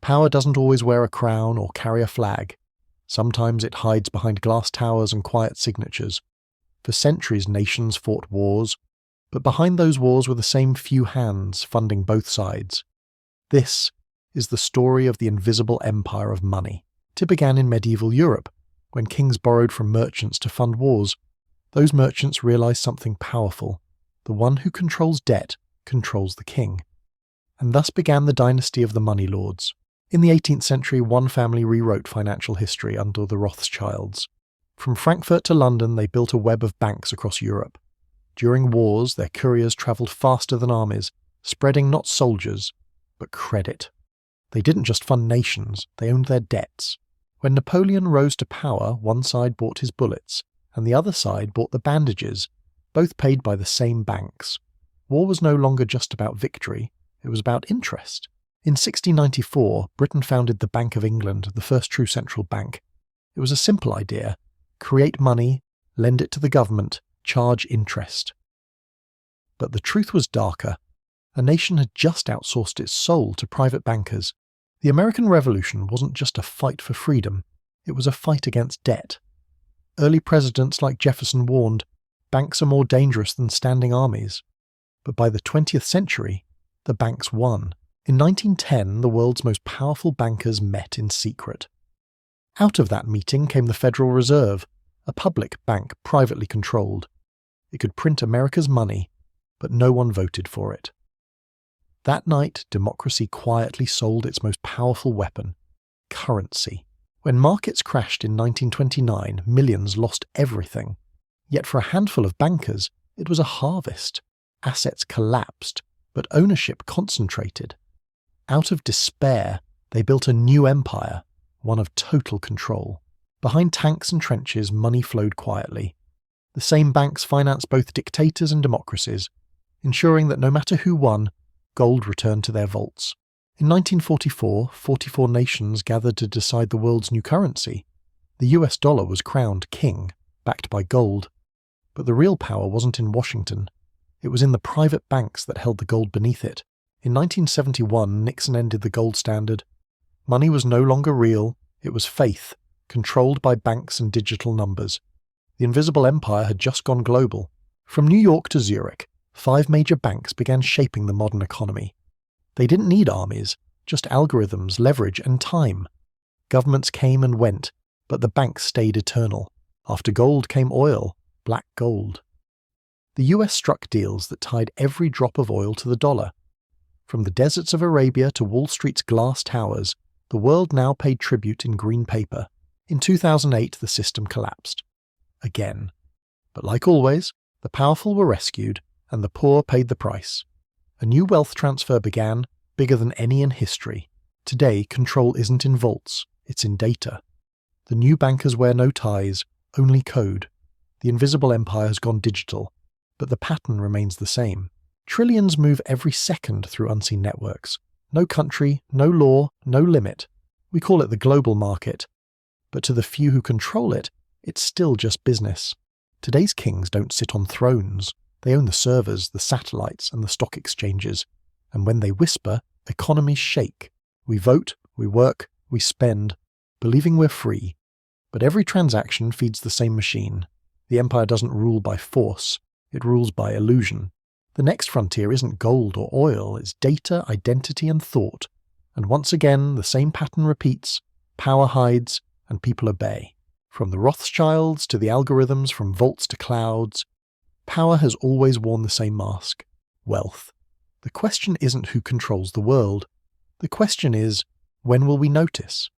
Power doesn't always wear a crown or carry a flag. Sometimes it hides behind glass towers and quiet signatures. For centuries, nations fought wars, but behind those wars were the same few hands funding both sides. This is the story of the invisible empire of money. It began in medieval Europe, when kings borrowed from merchants to fund wars. Those merchants realized something powerful. The one who controls debt controls the king. And thus began the dynasty of the money lords. In the 18th century, one family rewrote financial history under the Rothschilds. From Frankfurt to London, they built a web of banks across Europe. During wars, their couriers travelled faster than armies, spreading not soldiers, but credit. They didn't just fund nations, they owned their debts. When Napoleon rose to power, one side bought his bullets, and the other side bought the bandages, both paid by the same banks. War was no longer just about victory, it was about interest. In 1694, Britain founded the Bank of England, the first true central bank. It was a simple idea: create money, lend it to the government, charge interest. But the truth was darker. A nation had just outsourced its soul to private bankers. The American Revolution wasn't just a fight for freedom, it was a fight against debt. Early presidents like Jefferson warned, banks are more dangerous than standing armies. But by the 20th century, the banks won. In 1910, the world's most powerful bankers met in secret. Out of that meeting came the Federal Reserve, a public bank privately controlled. It could print America's money, but no one voted for it. That night, democracy quietly sold its most powerful weapon, currency. When markets crashed in 1929, millions lost everything. Yet for a handful of bankers, it was a harvest. Assets collapsed, but ownership concentrated. Out of despair, they built a new empire, one of total control. Behind tanks and trenches, money flowed quietly. The same banks financed both dictators and democracies, ensuring that no matter who won, gold returned to their vaults. In 1944, 44 nations gathered to decide the world's new currency. The US dollar was crowned king, backed by gold. But the real power wasn't in Washington. It was in the private banks that held the gold beneath it. In 1971, Nixon ended the gold standard. Money was no longer real, it was faith, controlled by banks and digital numbers. The invisible empire had just gone global. From New York to Zurich, 5 major banks began shaping the modern economy. They didn't need armies, just algorithms, leverage, and time. Governments came and went, but the banks stayed eternal. After gold came oil, black gold. The US struck deals that tied every drop of oil to the dollar. From the deserts of Arabia to Wall Street's glass towers, the world now paid tribute in green paper. In 2008, the system collapsed. Again. But like always, the powerful were rescued, and the poor paid the price. A new wealth transfer began, bigger than any in history. Today, control isn't in vaults, it's in data. The new bankers wear no ties, only code. The invisible empire has gone digital, but the pattern remains the same. Trillions move every second through unseen networks. No country, no law, no limit. We call it the global market. But to the few who control it, it's still just business. Today's kings don't sit on thrones. They own the servers, the satellites, and the stock exchanges. And when they whisper, economies shake. We vote, we work, we spend, believing we're free. But every transaction feeds the same machine. The empire doesn't rule by force, it rules by illusion. The next frontier isn't gold or oil, it's data, identity, and thought. And once again, the same pattern repeats. Power hides, and people obey. From the Rothschilds to the algorithms, from vaults to clouds, power has always worn the same mask: wealth. The question isn't who controls the world. The question is, when will we notice?